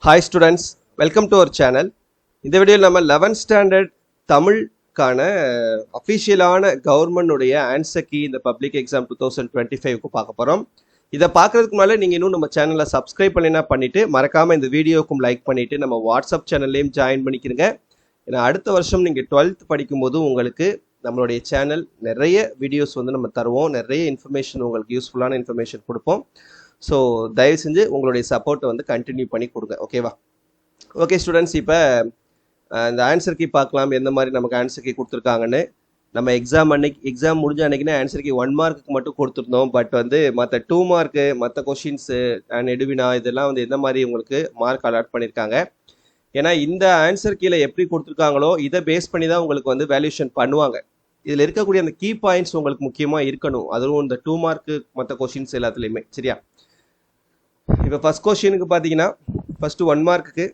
Hi students, welcome to our channel. இந்த வீடியோவில் நம்ம 11th ஸ்டாண்டர்ட் தமிழுக்கான அஃபிஷியலான கவர்மெண்டுடைய ஆன்சர் கீ இந்த பப்ளிக் எக்ஸாம் 2025க்கு பார்க்க போகிறோம். இதை பார்க்குறதுக்கு முன்னாடி நீங்கள் இன்னும் நம்ம சேனலில் சப்ஸ்கிரைப் பண்ணினா பண்ணிவிட்டு மறக்காமல் இந்த வீடியோக்கும் லைக் பண்ணிவிட்டு நம்ம வாட்ஸ்அப் சேனல்லையும் ஜாயின் பண்ணிக்கிறங்க. ஏன்னா அடுத்த வருஷம் நீங்கள் 12th படிக்கும்போது உங்களுக்கு நம்மளுடைய சேனல் நிறைய வீடியோஸ் வந்து நம்ம தருவோம், நிறைய இன்ஃபர்மேஷன் உங்களுக்கு யூஸ்ஃபுல்லான இன்ஃபர்மேஷன் கொடுப்போம். ஸோ தயவு செஞ்சு உங்களுடைய சப்போர்ட்டை வந்து கண்டினியூ பண்ணி கொடுங்க, ஓகேவா? ஓகே ஸ்டூடெண்ட்ஸ், இப்போ இந்த ஆன்சர் கீ பார்க்கலாம். எந்த மாதிரி நமக்கு ஆன்சர் கீ கொடுத்துருக்காங்கன்னு. நம்ம எக்ஸாம் முடிஞ்ச அன்னைக்குன்னா ஆன்சர் கீ 1 மார்க்குக்கு மட்டும் கொடுத்துருந்தோம். பட் வந்து மற்ற 2 மார்க்கு, மற்ற கொஷின்ஸு அண்ட் எடுவினா இதெல்லாம் வந்து எந்த மாதிரி உங்களுக்கு மார்க் அலாட் பண்ணியிருக்காங்க. ஏன்னா இந்த ஆன்சர் கீழே எப்படி கொடுத்துருக்காங்களோ இதை பேஸ் பண்ணி தான் உங்களுக்கு வந்து வேல்யூஷன் பண்ணுவாங்க. இதில் இருக்கக்கூடிய அந்த கீ பாயிண்ட்ஸ் உங்களுக்கு முக்கியமாக இருக்கணும், அதுவும் இந்த 2 மார்க்கு மற்ற கொஷின்ஸ் எல்லாத்துலேயுமே. சரியா? இப்போ ஃபர்ஸ்ட் கொஸ்டினுக்கு பார்த்தீங்கன்னா ஃபர்ஸ்ட் 1 மார்க்குக்கு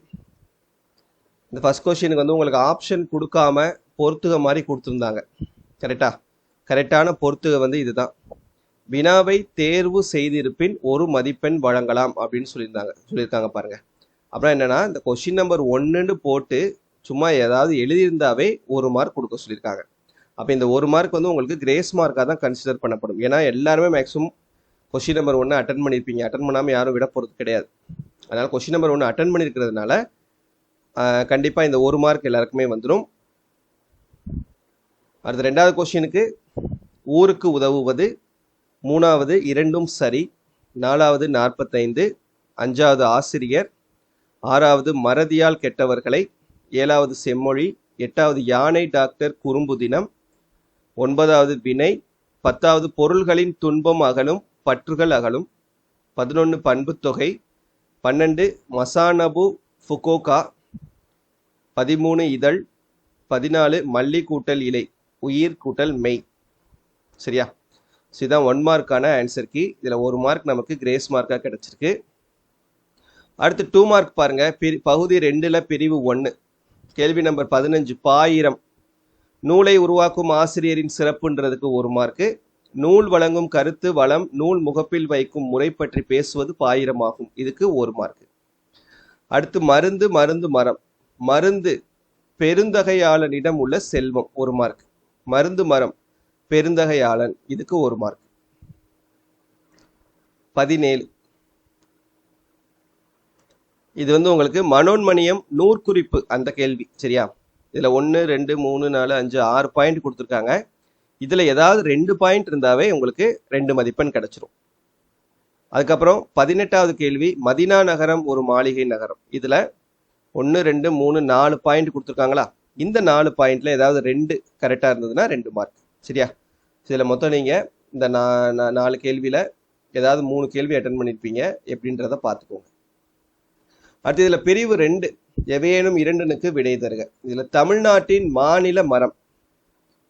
இந்த ஃபர்ஸ்ட் கொஸ்டினுக்கு வந்து உங்களுக்கு ஆப்ஷன் கொடுக்காம பொறுத்துக மாதிரி கொடுத்துருந்தாங்க. கரெக்டான பொறுத்துக வந்து இதுதான். வினாவை தேர்வு செய்திருப்பின் 1 மதிப்பெண் வழங்கலாம் அப்படின்னு சொல்லியிருக்காங்க பாருங்க. அப்புறம் என்னன்னா இந்த கொஸ்டின் நம்பர் 1ன்னு போட்டு சும்மா ஏதாவது எழுதியிருந்தாவே 1 மார்க் கொடுக்க சொல்லியிருக்காங்க. அப்போ இந்த 1 மார்க் வந்து உங்களுக்கு கிரேஸ் மார்க்காக தான் கன்சிடர் பண்ணப்படும். ஏன்னா எல்லாருமே மேக்ஸிமம் கொஸ்டின் நம்பர் 1 அட்டன் பண்ணியிருப்பீங்க, அட்டன் பண்ணாமல் யாரும் விட போகிறது கிடையாது. அதனால் கொஸ்டின் நம்பர் 1 அட்டன் பண்ணியிருக்கிறதுனால கண்டிப்பாக இந்த 1 மார்க் எல்லாருக்குமே வந்துடும். அடுத்த 2வது கொஸ்டினுக்கு ஊருக்கு உதவுவது, 3வது இரண்டும் சரி, 4வது 45, 5வது ஆசிரியர், 6வது மறதியால் கெட்டவர்களை, 7வது செம்மொழி, 8வது யானை டாக்டர் குறும்பு தினம், 9வது வினை, 10வது பொருள்களின் துன்பம் அகலும் பற்றுகள் அகலும், 11 பண்புத்தொகை, 12 மசானபு ஃபுகோகா, 13 இதழ், 14 மல்லி கூட்டல் இலை, உயிர் கூட்டல் மெய். சரியா? இதுதான் 1 மார்க்கான ஆன்சர் கீ. இதில் 1 மார்க் நமக்கு கிரேஸ் மார்க்காக கிடைச்சிருக்கு. அடுத்து 2 மார்க் பாருங்க. பகுதி 2ல் பிரிவு 1 கேள்வி நம்பர் 15 பாயிரம். நூலை உருவாக்கும் ஆசிரியரின் சிறப்புன்றதுக்கு 1 மார்க்கு. நூல் வழங்கும் கருத்து வளம் நூல் முகப்பில் வைக்கும் முறை பற்றி பேசுவது பாயிரமாகும், இதுக்கு 1 மார்க்கு. அடுத்து மருந்து மரம். மருந்து பெருந்தகையாளனிடம் உள்ள செல்வம், 1 மார்க். மருந்து மரம் பெருந்தகையாளன், இதுக்கு 1 மார்க். 17 இது வந்து உங்களுக்கு மனோன்மணியம் நூற்குறிப்பு அந்த கேள்வி. சரியா? இதுல 1 2 3 4 5 6 பாயிண்ட் கொடுத்துருக்காங்க. இதுல ஏதாவது 2 பாயிண்ட் இருந்தாவே உங்களுக்கு 2 மதிப்பெண் கிடைச்சிரும். அதுக்கப்புறம் 18வது கேள்வி மதினா நகரம் ஒரு மாளிகை நகரம். இதுல 1 2 3 4 பாயிண்ட் கொடுத்துருக்காங்களா? இந்த 4 பாயிண்ட்ல ஏதாவது 2 கரெக்டா இருந்ததுன்னா 2 மார்க். சரியா? இதுல மொத்தம் நீங்க இந்த 4 கேள்வியில ஏதாவது 3 கேள்வி அட்டன் பண்ணிருப்பீங்க, எப்படின்றத பார்த்துக்கோங்க. அடுத்து இதுல பிரிவு 2 எவையேனும் 2னுக்கு விடை தருக. இதுல தமிழ்நாட்டின் மாநில மரம்.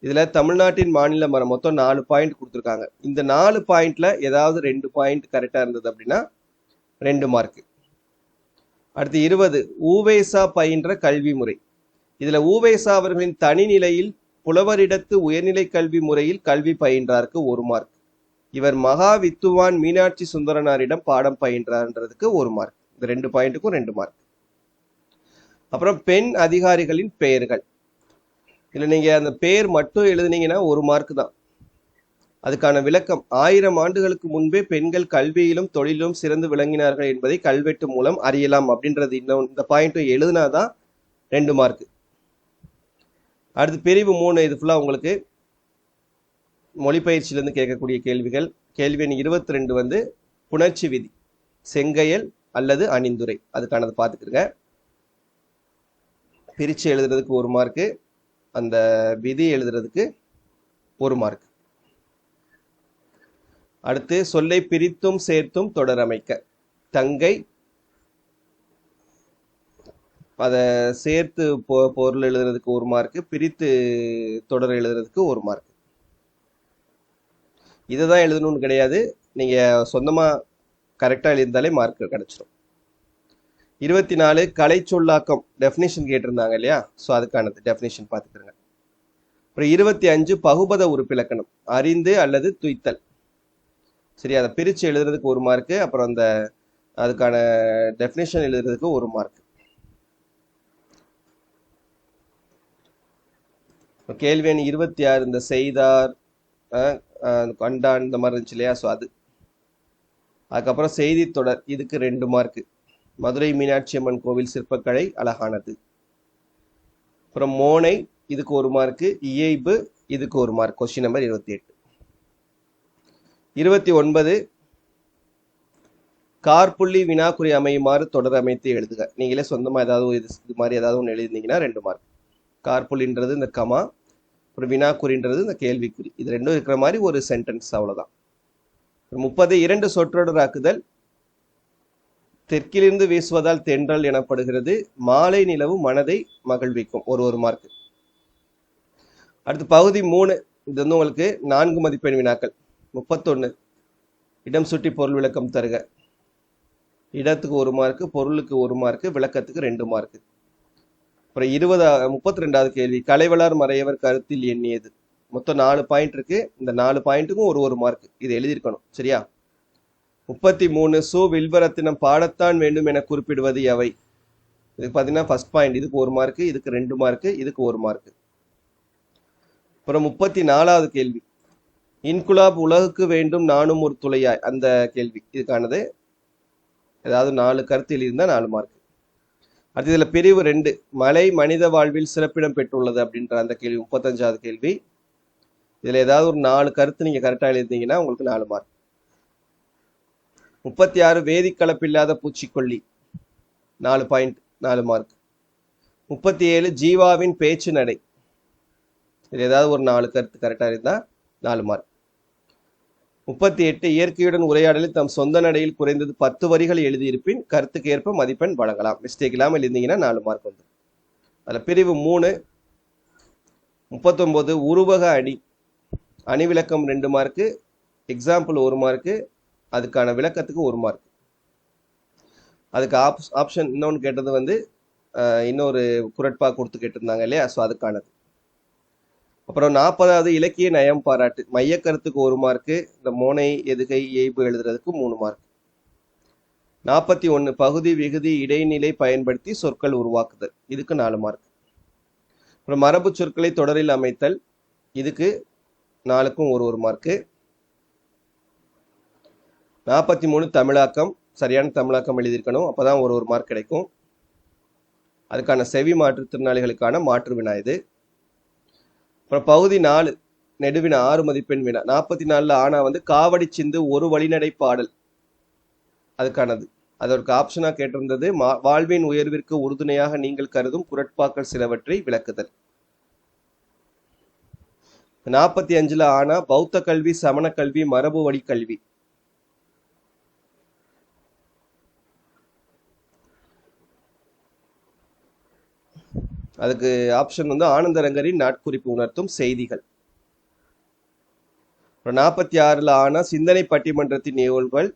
இதுல தமிழ்நாட்டின் மாநில மரம் மொத்தம் 4 பாயிண்ட் கொடுத்துருக்காங்க. இந்த 4 பாயிண்ட்ல ஏதாவது 2 பாயிண்ட் கரெக்டா இருந்தது அப்படின்னா 2 மார்க். அடுத்து 20 ஊவேசா பயின்ற கல்வி முறை. இதுல ஊவேசா அவர்களின் தனிநிலையில் புலவரிடத்து உயர்நிலை கல்வி முறையில் கல்வி பயின்றாருக்கு 1 மார்க். இவர் மகா வித்துவான் மீனாட்சி சுந்தரனாரிடம் பாடம் பயின்றார்ன்றதுக்கு 1 மார்க். இந்த 2 பாயிண்ட்டுக்கும் 2 மார்க். அப்புறம் பெண் அதிகாரிகளின் பெயர்கள். இல்லை நீங்கள் அந்த பேர் மட்டும் எழுதுனீங்கன்னா 1 மார்க் தான். அதுக்கான விளக்கம் 1000 ஆண்டுகளுக்கு முன்பே பெண்கள் கல்வியிலும் தொழிலும் சிறந்து விளங்கினார்கள் என்பதை கல்வெட்டு மூலம் அறியலாம் அப்படின்றது இன்னும் இந்த பாயிண்ட்டும் எழுதுனாதான் 2 மார்க். அடுத்து பிரிவு 3 இது ஃபுல்லாக உங்களுக்கு மொழிப்பயிற்சியிலேருந்து கேட்கக்கூடிய கேள்விகள். கேள்வி எண் 22 வந்து புணர்ச்சி விதி, செங்கையல் அல்லது அணிந்துரை, அதுக்கானது பார்த்துக்கிருங்க. பிரித்து எழுதுறதுக்கு 1 மார்க்கு, அந்த விதி எழுதுறதுக்கு 1 மார்க். அடுத்து சொல்லை பிரித்தும் சேர்த்தும் தொடர் அமைக்க. தங்கை, அதை சேர்த்து பொருள் எழுதுறதுக்கு 1 மார்க்கு, பிரித்து தொடர் எழுதுறதுக்கு 1 மார்க். இதுதான் எழுதணும்னு கிடையாது, நீங்க சொந்தமா கரெக்டா எழுதியிருந்தாலே மார்க் கிடைச்சிடும். 24 கலை சொல்லாக்கம் டெஃபினேஷன் கேட்டிருந்தாங்க இல்லையா? ஸோ அதுக்கானது டெஃபினேஷன் பார்த்துக்கிறேங்க. அப்புறம் 25 பகுபத உறுப்பிலக்கணம் அறிந்து அல்லது துய்த்தல். சரி, அதை பிரித்து எழுதுறதுக்கு 1 மார்க்கு. அப்புறம் அந்த அதுக்கான டெஃபினேஷன் எழுதுறதுக்கு 1 மார்க். கேள்வி எண் 26 இந்த செய்தார், கண்டான் இந்த மாதிரி இருந்துச்சு இல்லையா, ஸோ அது. அதுக்கப்புறம் செய்தி தொடர், இதுக்கு 2 மார்க். மதுரை மீனாட்சி அம்மன் கோவில் சிற்பக்கலை அழகானது. அப்புறம் மோனை, இதுக்கு 1 மார்க். இயைபு, இதுக்கு 1 மார்க். Question number 28. 29 கார்புள்ளி வினாக்குறி அமையுமாறு தொடர் அமைத்து எழுதுக. நீங்களே சொந்தமா ஏதாவது இது மாதிரி ஏதாவது ஒன்று எழுதிருந்தீங்கன்னா 2 மார்க். கார்புள்ளின்றது இந்த கமா, ஒரு வினாக்குறின்றது இந்த கேள்விக்குறி, இது ரெண்டும் இருக்கிற மாதிரி ஒரு சென்டென்ஸ், அவ்வளவுதான். 30 2 சொற்றொடராக்குதல். தெற்கிலிருந்து வீசுவதால் தென்றல் எனப்படுகிறது. மாலை நிலவு மனதை மகிழ்விக்கும். ஒரு மார்க். அடுத்து பகுதி 3, இது வந்து உங்களுக்கு 4 மதிப்பெண் வினாக்கள். 31 இடம் சுட்டி பொருள் விளக்கம் தருக. இடத்துக்கு 1 மார்க், பொருளுக்கு 1 மார்க், விளக்கத்துக்கு 2 மார்க். அப்புறம் 32வது கேள்வி கலைவளார் மறையவர் கருத்தில் எண்ணியது. மொத்தம் 4 பாயிண்ட் இருக்கு. இந்த 4 பாயிண்ட்டுக்கும் 1 மார்க். இது எழுதியிருக்கணும், சரியா? 33 சு வில்வரத்தினம் பாடத்தான் வேண்டும் என குறிப்பிடுவது எவை? இதுக்கு பார்த்தீங்கன்னா ஃபர்ஸ்ட் பாயிண்ட், இதுக்கு 1 மார்க், இதுக்கு 2 மார்க், இதுக்கு 1 மார்க். அப்புறம் 34வது கேள்வி இன்குலாப் உலகுக்கு வேண்டும் நானும் ஒரு துளையாய், அந்த கேள்வி. இதுக்கானது ஏதாவது 4 கருத்து எழுதியிருந்தா 4 மார்க். அடுத்து இதுல பிரிவு 2 மலை மனித வாழ்வில் சிறப்பிடம் பெற்றுள்ளது அப்படின்ற அந்த கேள்வி 35வது கேள்வி. இதுல ஏதாவது ஒரு 4 கருத்து நீங்க கரெக்டா எழுதிருந்தீங்கன்னா உங்களுக்கு 4 மார்க். 36 வேதிக்கலப்பில்லாத பூச்சிக்கொல்லி, 4 பாயிண்ட், 4 மார்க். 37 ஜீவாவின் பேச்சு நடை, இது ஏதாவது ஒரு 4 கருத்து கரெக்டா இருந்தா 4 மார்க். 38 இயற்கையுடன் உரையாடலில் தம் சொந்த நடையில் குறைந்தது 10 வரிகள் எழுதியிருப்பின் கருத்துக்கு ஏற்ப மதிப்பெண் வழங்கலாம். மிஸ்டேக் இல்லாமல் எழுதிங்கன்னா 4 மார்க் வந்து. அதுல பிரிவு 3 39 உருவக அணி, அணி விளக்கம் 2 மார்க், எக்ஸாம்பிள் 1 மார்க், அதுக்கான விளக்கத்துக்கு 1 மார்க். அதுக்கு ஆப்ஷன் இன்னொன்று கேட்டது வந்து இன்னொரு குரட்பா கொடுத்து கேட்டிருந்தாங்க இல்லையா, ஸோ அதுக்கானது. அப்புறம் 40வது இலக்கிய நயம் பாராட்டு, மைய கருத்துக்கு 1 மார்க், இந்த மோனை எதுகை இயைபு எழுதுறதுக்கு 3 மார்க். 41 பகுதி விகுதி இடைநிலை பயன்படுத்தி சொற்கள் உருவாக்குதல், இதுக்கு 4 மார்க். அப்புறம் மரபு சொற்களை தொடரில் அமைத்தல், இதுக்கு 4க்கும் 1 மார்க். 43 தமிழாக்கம், சரியான தமிழாக்கம் எழுதியிருக்கணும், அப்பதான் 1 மார்க் கிடைக்கும். அதுக்கான செவி மாற்றுத்திறனாளிகளுக்கான மாற்று வினா இது. அப்புறம் பகுதி 4 நெடுவினா 6 மதிப்பெண் வினா. 44 ஆனா வந்து காவடி சிந்து ஒரு வழிநடை பாடல், அதுக்கானது. அதற்கு ஆப்ஷனா கேட்டிருந்தது வாழ்வின் உயர்விற்கு உறுதுணையாக நீங்கள் கருதும் குரட்பாக்கள் சிலவற்றை விளக்குதல். 45 ஆனா பௌத்த கல்வி, சமண கல்வி, மரபு வழி கல்வி, அதுக்கு ஆப்ஷன் வந்து ஆனந்தரங்கரின் நாட்குறிப்பு உணர்த்தும் செய்திகள். 46 ஆனா சிந்தனை பட்டிமன்றத்தின் நிகழ்வுகள்,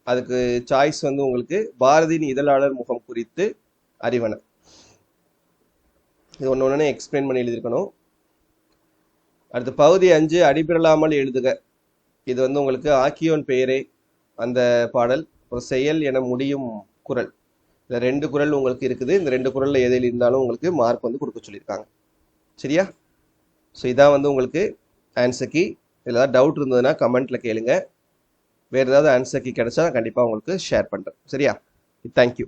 அதுக்கு சாய்ஸ் வந்து உங்களுக்கு பாரதியின் இதழாளர் முகம் குறித்து அறிவன. இது ஒன்று எக்ஸ்பிளைன் பண்ணி எழுதியிருக்கணும். அடுத்து பகுதி 5 அடிபிரலாமல் எழுதுக, இது வந்து உங்களுக்கு ஆக்கியோன் பெயரே அந்த பாடல், ஒரு செயல் என முடியும் குரல். இந்த 2 குரல் உங்களுக்கு இருக்குது. இந்த 2 குரல்ல எதில் இருந்தாலும் உங்களுக்கு மார்க் வந்து கொடுக்க சொல்லியிருக்காங்க, சரியா? ஸோ இதான் வந்து உங்களுக்கு ஆன்சர் கீ. இதில் ஏதாவது டவுட் இருந்ததுன்னா கமெண்ட்ல கேளுங்க. வேறு ஏதாவது ஆன்சர் கீ கிடைச்சா கண்டிப்பாக உங்களுக்கு ஷேர் பண்ணுறேன், சரியா? தேங்க்யூ.